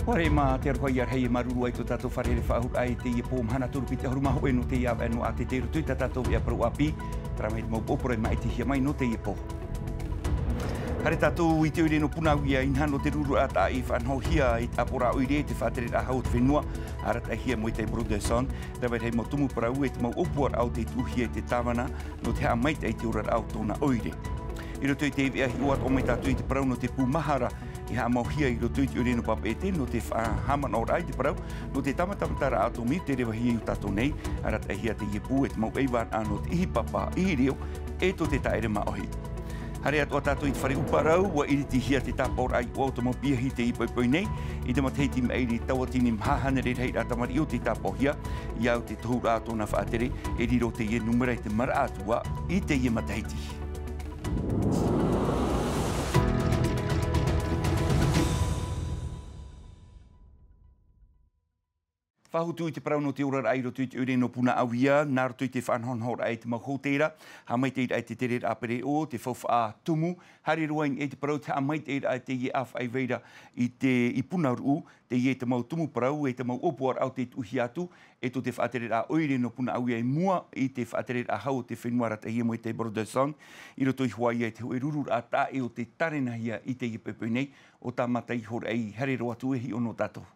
Ore ma te arwhai ar hei maruru ai to tātou wharere whaahur ai te i pō mhana turu pite haru maho e no te iawa anu atete rutu i tātou ia paru api. Tara mai mau opore mai te hia mai no te i pō. Hare tātou i te ure no punawia inhano te ruru ata i whanhohia i apora oire te whatere a hau te whenua. Arata hia mo i te Broderson. Tawai hei mau tumu parau e te mau opuar au te tuhia i te tāwana no te hea maita i te urar au tōna oire. I roto i te iwi ahi uat o mai tātou i te parau no te pūmahara i haa mauhia i roto i te ure no papete no te whahaman o rai te parau no te tamatamatara atomi te rewa hia i tātou nei arata hia te iepu e te mau eiwan ano te ihi papa ihi reo e to te taere maohi. Hare atua tātou i te whare uparau wa iri ti hia te tāpau rai o te mau piahi te ipoipoi nei i te mateiti meiri tawatini mhahana re rei ratamari o te tāpau hia i au te tohu rātou na whaatere e riro te ie numera i te mara atua i te ie mataiti. Whahutu i te parau no te ora rai roto i te ure no puna awia, nā roto i te whanhonhor ai te mahoteira, ha mai te ai te tere apere o, te whawha tumu, hari ruain e te parau te ha mai te ai te ie awhai veira i te i puna uru, te ie te mau tumu parau, e te mau opuar au te uhi atu, e to te whaatere a oire no puna awia i mua, i te whaatere a hau te whenua rata hia mo i te Broderson, i roto i Hawaii e te hoi rurur a tā e o te tarenahia i te i pepe nei, o tā matai hor ei, hari roa tuehi o no tātou.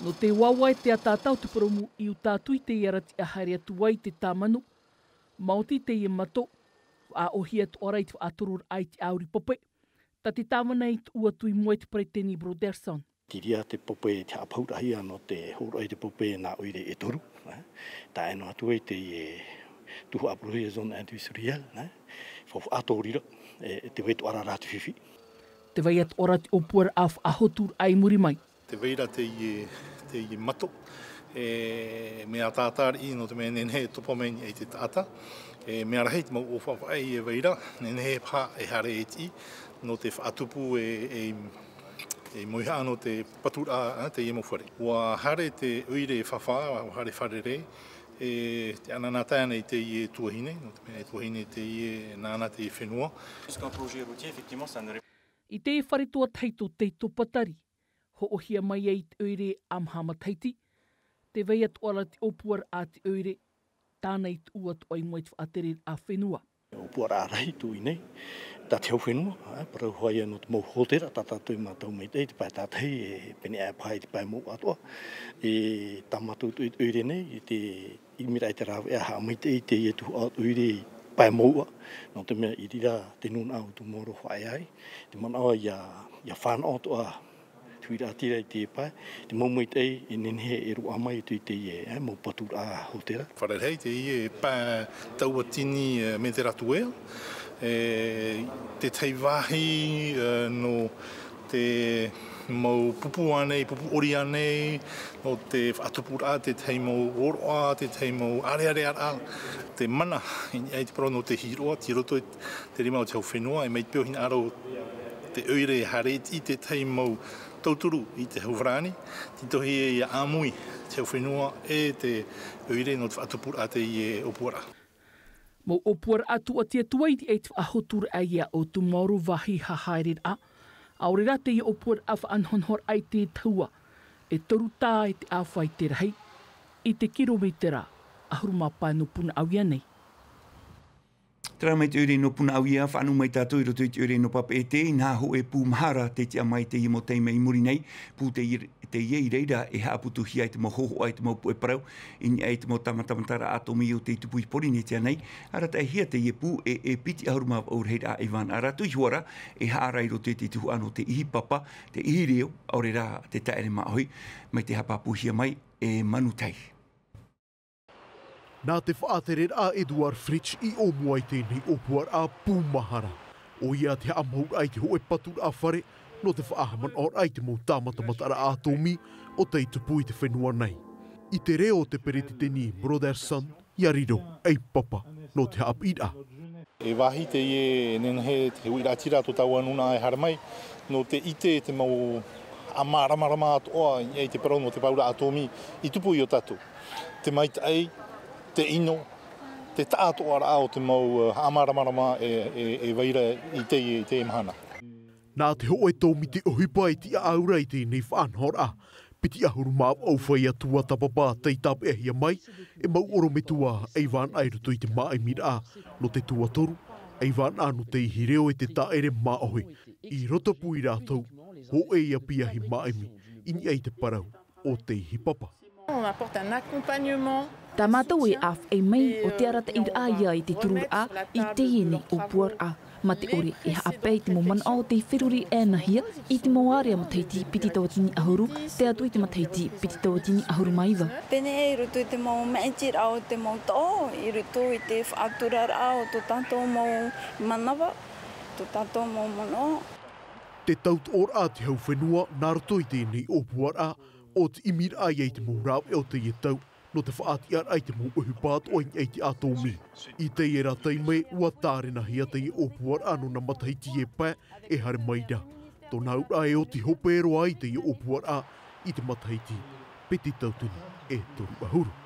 No te wawai te atātau te promu i u tātui te iarati a haere atu wai te tāmanu. Mauti te i mato, a ohia tu orai te aturur ai te auri pope. Ta te tāmana i tu atu i moe te pareteni Broderson. Tiria te pope te apaurahi ano te horai te pope nā oire e toru. Ta eno atu e te tuhu apurohi e zona anti-Israel. Fofu atorira te wetu ara rātu whiwhi. Te vai at ora te opuar af ahotur ai muri mai. Te veira te i mato, me a tātari i no te mea nenhe topomeni e te tāta. Me ara hei te mau ofawa ai e veira, nenhe pā e hare e ti, no te whaatupu e moiha no te patura te i mawhare. Ua hare te uire e whawha, o hare wharere, te ananatana i te i tuahine, no te mea tuahine te i nāna te i whenua. Puisqu'un projet routier, effectivement, ça ne I te e wharetua taito te topatari, ho ohia mai ei te oire amhama taiti, te vei atu ala te opuar a te oire, tāna i te uatu ai moe te whaatere a whenua. Opuar a rai tui nei, tā te hau whenua, parau hoia no te mau hotera, tā tātou i mātou mei te pai tātai, e pene a pai te pai mou atua, e tā mātou tu i te oire nei, i mira i te rāwe a haa mei te i tu oire pai moua, no te mea i rira te nuna au tu moro whae ai, te manawa ia whanau toa tuira atira i te pai, te maumui te i nenhe e rua mai tu i te i mau patura a hotera. Wharerei te i e pā taua tini me te ratuea, te teivahi no te mau pupu anei, pupu ori anei, no te whaatupura, te tei mau oroa, te tei mau areare ara, te mana, i te parau no te hiroa, ti roto te rima o te hau whenua, e mei te piohina aro te oire hare i te tei mau tauturu i te hau wrani, ti tohi e ia amui te hau whenua e te oire no te whaatupura te i e opuara. Mo opuara atu a tia tuai di e te ahotur a ia o tu mauru wahi hahaere a, aurera te i opuar a whaanhonhor ai te taua, e toru tā e te awhai te rahi, i te kilometera a huruma pai no puna awia nei. Tara mai te ure no puna awia, whanu mai tātou i roto i te ure no papete, nā ho e pūmahara te tia mai te imo teime i muri nei, pū te iei reira e haaputu hi ai te mau hoho ai te mau pue parau, ini ai te mau tamatamatara atomi o te tupu i pori ne tia nei, arata e hia te iepu e piti ahuruma au reira a Ivan aratu i huara, e haarai roto i te tuhu ano te ihi papa, te ihi reo, aurera te taere maahoi, mai te hapapuhia mai e manutai. Nā te whaatere a Edward Fritsch i o mua i tēnei opuar a Pūmahara. O ia te amhaur ai te hoe patur a whare, no te whaahaman or ai te mau tāmatamatara a tomi o te tupu i te whenua nei. I te reo te pereti teni Broderson, ia riro, ei papa, no te hapira. E wahi te ie nenhe te hui ratira to tau anuna e haramai, no te ite te mau amaramarama atoa i te parau no te paura atomi i tupu i o tatu. Te maitai, te ino, te tātoa rā o te mau amaramarama e veira i te mahana. Nā te ho e tōmi te ohipa e ti aura i tēnei whaanhora. Piti ahuru māp au whai atua tapapa tei tape e hia mai, e mau oro me tua ei wān airoto i te maa e mira no te tua toru, ei wān anu te ihireo e te taere maa ohe. I rota pui rātou, ho e ia pia hi maa e mi, ini ei te parau o te ihi papa. On apporte un accompagnement. Tā mātou e af e mai o te arata i rā ia i te turur a i te iene o puar a. Ma te ore e haapei te mo mana o te whiruri e nahia i te moarea mo teiti piti tawatini ahuru, te atu i te mateiti piti tawatini ahuru maiwa. Pene e rutu i te mau meitira au te mau tō, i rutu i te whaaturara au tō tātou mau manawa, tō tātou mau mano. Te taut or a te hau whenua, nā roto i tēnei o puara, o te imir a iei te mau rāu e o te ietau, no te whaati ar ai te mau uhupāt o ei te atomi. I te e ratai mai, ua tārena hia te i o puara anu na mataiti e pā e hare maida. Tō nau a e o te hopero ai te i o puara i te mataiti, peti tautuni e toru ahuru.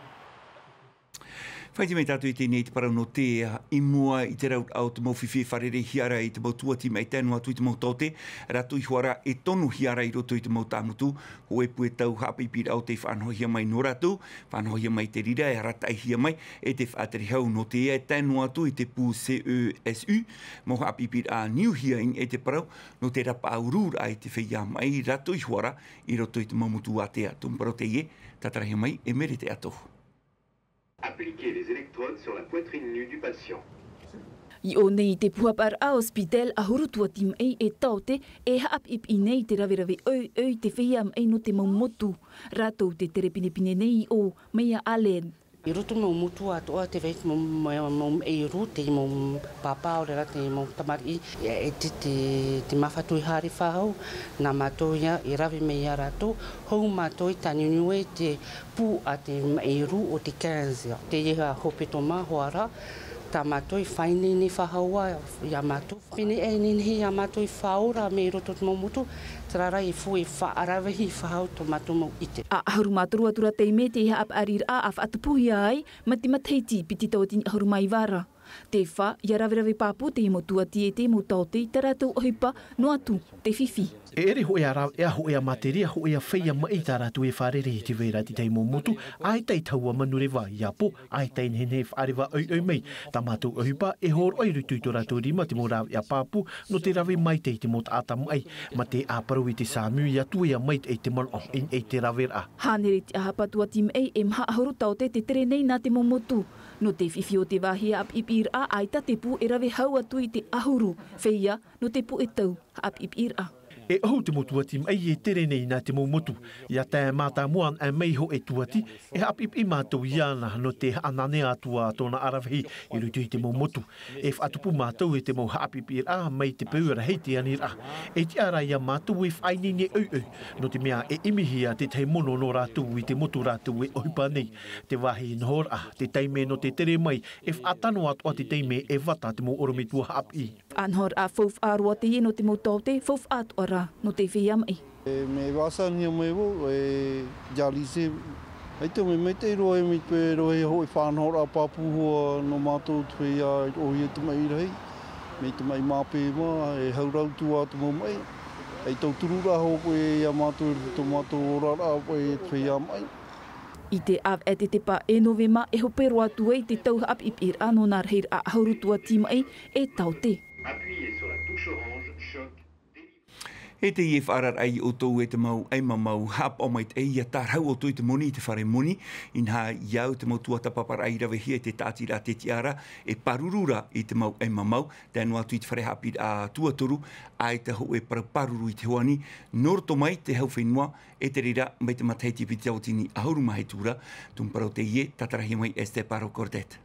Whaiti mai tātou i tēnei te parau no te i mua i te rau au te mau whiwhi wharere hiara i te mau tuati mai tēnu atu i te mau taute. Ratu i huara e tonu hiara i roto i te mau tāmutu. Ho e pue tau hapi pira au te whanhohia mai no ratu. Whanhohia mai te rira e rata i hia mai e te whaateri hau no te e tēnu atu i te pū CESU. Mo hapi pira a New Hearing e te parau no te rapa aurura i te whia mai ratu i huara i roto i te mau mutu atea. Tumparo te ie, tatarahia mai e mere te atohu. Appliquer les électrodes sur la poitrine nue du patient. I o nei te puapar a hospital a hurutua tim ei e taute e haap ip i nei te rawe te whiam ei no te maumotu. Ratou te terepinepine nei o Meia Allen. I roto mau mutu atoa te veit mau eiru, te mau papa o rera, te mau tamari e te mawhatu i hari whahau, nā mātou ia i rawe mei a rato, hou mātou i tani niue te pū a te eiru o te 15. Te iha hopeto mahoara, tā mātou i whaine ni whahaua i a mātou. Pene e nini a mātou i whaora me i roto te mau mutu, tarara i fu i whaarawehi whahau to mātou mau ite. A ahuru māturu atura te me te iha ap arir a whaatupuhi ai, mati mateiti piti tautini ahuru mai wara. Te wha, ia rawe pāpū te imo tuati e te imo taute, te rātou ohipa, no atu, te whiwhi. E ere ho ea rau, ea ho ea materia, ho ea whaia mai tā rātou e wharere i te wera ti teimo motu, ai tei taua manure wā i apo, ai tei nene wharewa au mei. Tā mātou ohipa, e hor oi rutu i tō rātou rima te mo rau ea pāpū, no te rawe mai te i te mot ātamu ai, ma te āparu i te sāmu i atu ea mai e te man o, e te rawe a. Hānere te ahapatua tim ei e mha ahuru taute te tere nei nā te momotu. No te whiwhi o te wahi ap ipir a aita te pū e rawe hau atu i te ahuru, whia no te pū e tau ap ipir a. E ahu te motua tim ai e tere nei nā te motu. Ia tā mātā muan e mei ho e tuati, e hapip i mātou iana no te anane atua tōna arawhi i rutu i te motu. E whatupu mātou e te mo hapip i rā mei te pūra hei te ani rā. E te ara ia mātou e whainini au no te mea e imihia te tei mono no rātou i te motu rātou e ohipa nei. Te wahi nahor a, te teime no te tere mai, e whatano atua te teime e wata te mo oromitua hap i. Anhor a fouf arua te no te mo taute, fouf atuara no te whia mai. Me wasania mai wo, e jalise, ai te me te roe mi pe roe hoi whanhora a papu hoa no mātou te whia o hia te mai rei. Me te mai māpe ma, e haurau tu atu mo mai. Ai tau turura hopo e a mātou orara e te whia mai. I te av e te pa e novema e hopero atu e te tau ap ipir ano nā reir a haurutua tima e taute. Appuyez sur la touche orange, choc. E te ie wharar ai o tōu e te mau eima mau hap o mai te ia tarhau o tōu te moni i te whare moni. Inha iau te mau tuata papara ai rawe hia te tātira te tiara e parurura i te mau eima mau. Tēnu atu i te whare hapi a tuatoru ai te ho e paruru i te hoani. Noroto mai te hau whenua e te rira mai te mataiti piti tautini ahuru mahe tūra. Tumparau te ie tatarahi mai e te paro kordet.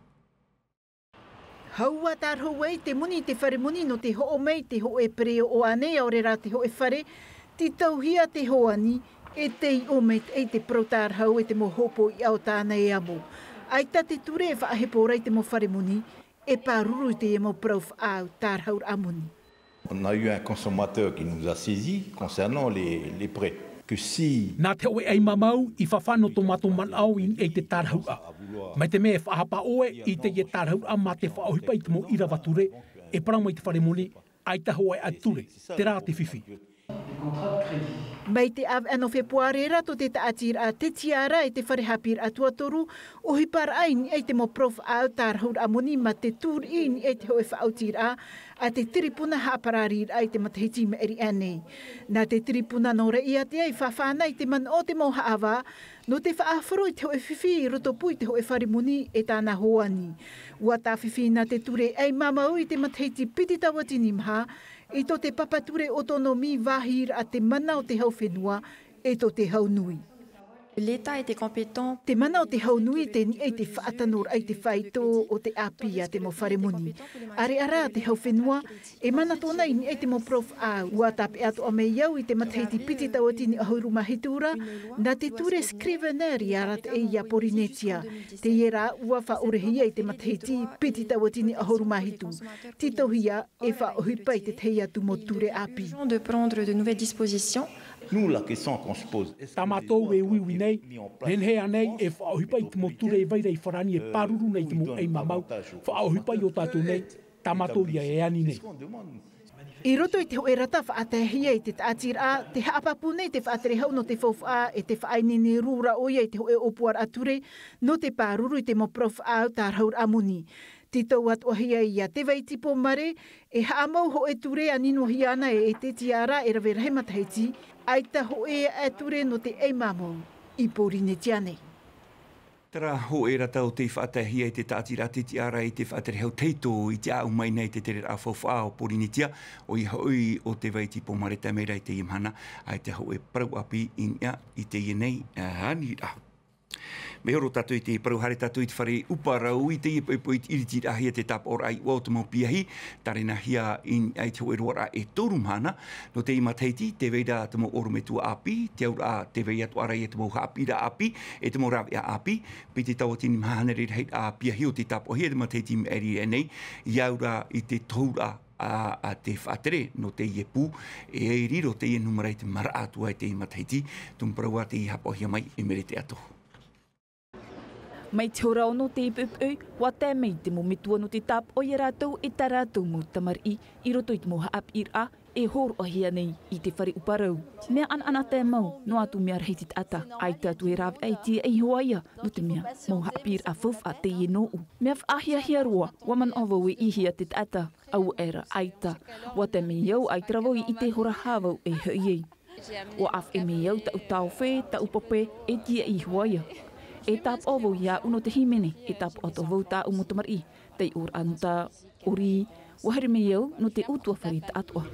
Haua tār hoi te muni te whare muni no te ho mei te ho e preo o ane o re rā te ho e whare, ti tauhia te hoani e te i o mei e te protār hau e te mo hopo i au tāna e amo. Ai ta te ture e whaahepo rei te mo whare muni e pāruru te e mo prof au tār hau amuni. On a eu un consommateur qui nous a saisi concernant les prêts. Nā te oe ei mamau i whawhano tō mato manau i e te tārhaua. Mai te mea whahapa oe i te e tārhaua ma te whaohipa i te mo ira wature e parau mai te whare moni ai taho ai ature, te rā te whiwhi. Mai te ano Februari rato te taatir a te tiara e te wharehapir a tuatoru o hipara ai ni e te mo prof au tarhaur amoni ma te tūr i ni e te hoe whaautir a te tiripuna haaparari ai te matahiti me eri anei. Nā te tiripuna no rei a te ai whawhana i te man o te mo haawa no te whaafaro i te hoe whiwhi i roto pui te hoe wharimuni e tāna hoani. Ua tā whiwhi nā te ture ai mamau i te matahiti piti tawatini maha i to te papature autonomi wahir a te mana o te hau whenua e to te hau nui. L'État était compétent. Te mana o te hau nui te ni e te whaatanor ai te whaito o te api a te mo wharemuni. Are ara te hau whenua e mana tōna i ni e te mo prof a ua tape ato a mei au i te matahiti piti tawatini a hauru mahitura na te ture scriveneri ara te e ia Porinetia. Te iera ua whaorehia i te matahiti piti tawatini a hauru mahitu. Titohia e whaohipa i te teia tu mo ture api. De prendre de nouvelles dispositions. Nous, la question qu'on se pose, est-ce Tamatou e wiwi nei, nenhea nei e whaohipa i te moture e vaira i wharani e paruru nei te mo ei mamau. Whaohipa i o tātou nei, tamatou ia e ani nei. I roto i te hoe rata whaatahia i te tātir a, te haapapu nei te whaaterehau no te whauwha e te whaainene rūra oia i te hoe opuar ature no te pāruru i te mo prof au tārhaur amuni. Tito wat ohia ia te waitipo mare e haamau ho e ture anino hiana e te tiara e rawe rahe matahiti ai ta ho e ture no te eimamo i Porinetia nei. Tara ho e rata o te whaatahia i te tātira te tiara i te whaaterehau teito i te au mai nei te tere a whauwha o Porinetia o i haui o te waitipo mare tamera i te imhana ai te ho e parau api inia i te ienei anira. Me horo tatu i te parauhare tatu i te whare uparau i te ipo i iriti ahia te tap ora ai o te mau piahi, tarina hia in ai te oeroara e torumana, no te imateiti te veida te mau orometua api, te aura te vei atu arai e te mau haapira api, e te mau rawe a api, pi te tawatini mahanere rei a piahi o te tap o hia te mateiti me eri e nei, i aura i te toura a te whaatere no te iepu, e riro te ienumarai te mara atua i te imateiti, tumparaua te ihapohia mai e mere te atohu. Mai te ora ono te ipupu, wa te mei te mo mitua no te tap o i rātou e tā rātou mo tamari i roto i te mo haap ir a e hor o hia nei i te whare uparau. Mea ana te mau no atu mea rei te ata, ai tātu e rāwe ai tia ei hoaia no te mea mo haap ir a whuf a te i no u. Mea whaahia hia roa, wa man ovo e ihia te ata, au era aita, wa te mei au ai trawoi i te hora hawau e hui ei. Wa af e mei au ta utau whē, ta upope e tia i hoaia. E tap ovo ia uno te himene, e tap o to vauta o motomari, te ur anta ori, wahare me iau no te utua whare ta atua.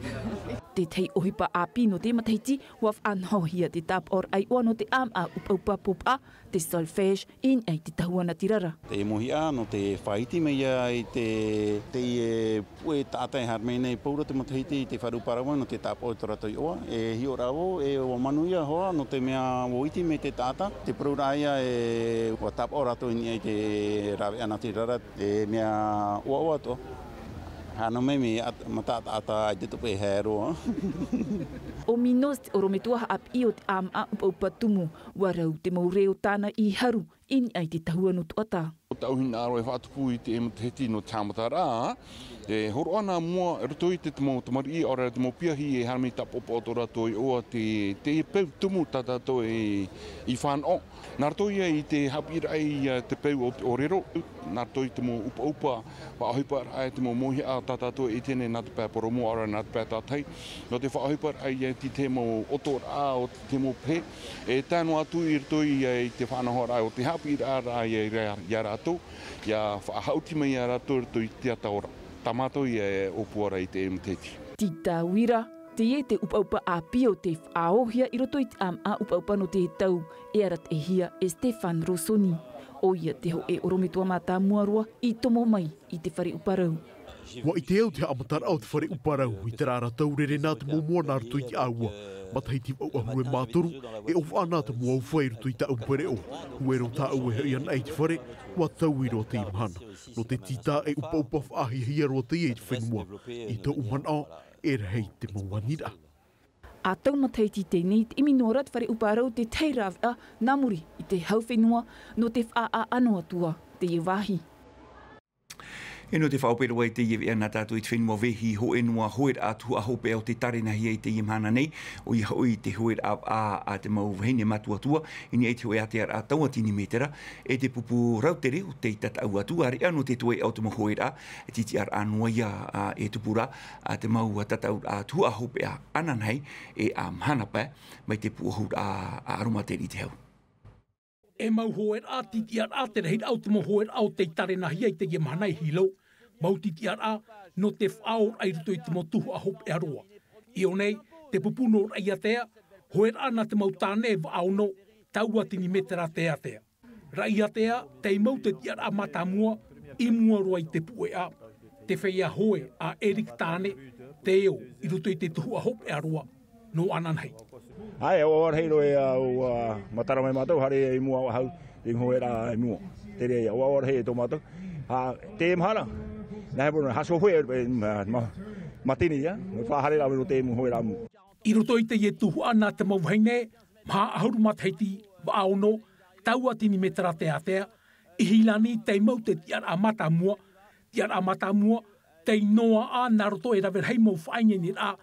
Te tei ohipa api no te matahiti, waf anhohia te tap or ai oa no te am a upaupa pupa, te solfege in ai te tahuana tirara. Te mohia no te whaiti me ia i te pue tātai harmei nei paura te matahiti i te wharuparawa no te tap o toratoi oa. E hio rao e o manuia hoa no te mea woiti me te tāta. Te praura aia e o tap o rato ini ai te rawe ana tirara te mea oa to. Hano me me matata ata ai te tupe hero. O minos te orometua haap i o te am a upaupa tumu, warau te maureo tāna i haru, in ai te tahua no tuata. O tauhina aro e whaatupu i te ematahiti no tāmatara, e horo ana mua roto i te tamo tamari i ora te mo piahi e harmi tapopo o rato i oa te peu tumu tatato i whanau. Nā rato ia i te hapira ai te peu o rero, nā rato i te mo upa whaohipa ai te mo mohi a tatato i tēne nā te pēr poromo ora nā te pēr tātai. No te whaohipa ai ti te mo otora o te mo pē, e tāno atu i rato i te whanahora o te hapira ai i rato, ia whaahauti mai a rato rato i te ataora. Tamato i opuara i te emateti. Tita wira, te e te upaupa a pio te whaohia i roto i te am a upaupa no te tau, e arat e hia e Stefan Rossoni. O ia te ho e orometua mata muarua i tomo mai i te whare uparau. Wa i te au te amatara au te whare uparau i te rara taurere nā te momoa nā rato i te aua. Mataiti au ahu e mātoru e of ana te mua uwhai rato i ta umpere o. Huero tā au e hei ana i te whare, wa tau i roa te imhana. No te tita e upa whaahi hia roa te i te whenua. I te umana e rei te mauanira. A tau mataiti tēnei te iminorat whare uparau te teirawe a namuri i te hauwhenua no te wha a ano atua te e wahi. E no te whaopero ai te iwi ana tātou i te whenua vehi ho e noa hoer atu a hope au te tarena hi e te imhana nei o i hoi te hoer a te mau vahine matuatua ini e te hoe a te a taua tini metera e te pupu rautere o te tata au atu are anu te toe au te mau hoer a e titi ar anua ia e tupura a te mau tata au atu a hope a ananhei e a mhana pa mai te puahur a aromateri te hau. E mau hoer a titi ar a te rehid au te mau hoer au te tarena hi e te imhanai hilo. Mau titi ar a no te whaor ai ruto i te mau tuhu a hope aroa. I o nei, te pupuno ai atea, hoer ana te mau tāne wa au no, taua tini metera te atea. Rai atea, te mau te tiar a matamua, i mua roa i te pue a. Te whaia hoe a Erik tāne, te eo, i ruto i te tuhu a hope aroa, no ananhei. Ai, o arheiro e au matara mai mātou, hare e mua o hau, i hoera e mua. Te rei, o arhei e tō mātou. Te mhana, nā hebona, haso hoe matini, ia, whahare rau te hoera mu. I roto i te e tuhu ana te mauhaine, mha ahuru matheiti wa aono, taua tini metara te atea, i hilani te mau te tiar a matamua, te noa a nā roto e rawer hei mau whainge ni a,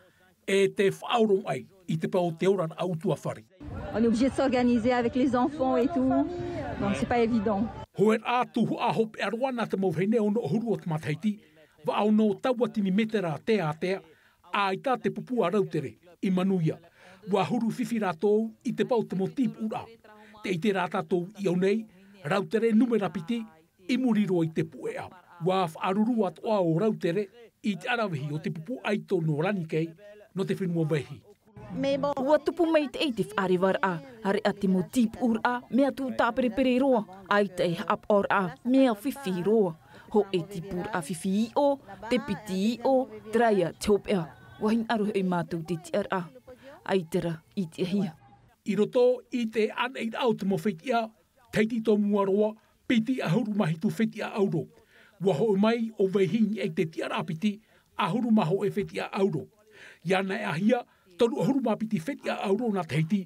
e te whaurong ai. I te pao te ora a utua whare. On est obligé de s'organiser avec les enfants et tout, donc c'est pas évident. Hoer a tuhu a hope aroana te mauhene ono huru o te matheiti, wa au no taua tini metera te atea, a i tā te pupu a rautere, i manuia. Wa huru whiwhi rātou i te pao te motīp ura. Te i te rātātou i au nei, rautere numera piti, i muriro i te puea. Wa whaaruru atoa o rautere, i te arawihi o te pupu aito no ranikei, no te whenua vehi. Ua tupu mai te eiti whaare war a, hare a te motīp ur a, mea tū tāperepere roa, ai te hap or a, mea whiwhi roa. Ho e tipur a whiwhi i o, te piti i o, traia te hopea, wahin aru hei mātou te tiar a, ai tera i te hia. I roto i te aneid au te mo whetia, teiti tō mua roa, piti a huru mahi tu whetia auro. Wa ho mai o vehini e te tiar apiti, a huru maho e whetia auro. Iana e ahia, tonu ahuru mapiti whetia auro na teiti,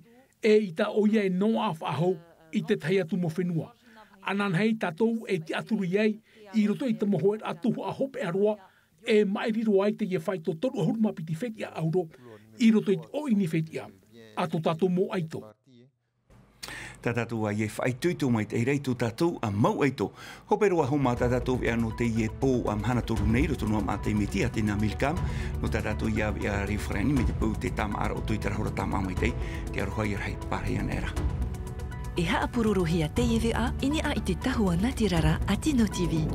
e i ta oia e noa whahau i te teia tu mo whenua. Anan hei tatou e te aturu iei, i roto i te mohoer atuhu a hope aroa, e mairiro ai te ie whaito tonu ahuru mapiti whetia auro, i roto i te oini whetia, ato tatou mo aito. Tā tātou a ie whaituito mai te reitu tātou a mau aito. Hopero a homa tā tātou e ano te ie pō am hana toru nei, roto noa mā te meti a te nā milkam, no tā tātou ia rewharani me te pau te tama ara o tui tarahora tama mai te aroha i rei pārhean era. E haa pururu hia te iwi a, ini a i te tahua Natirara a Tino TV.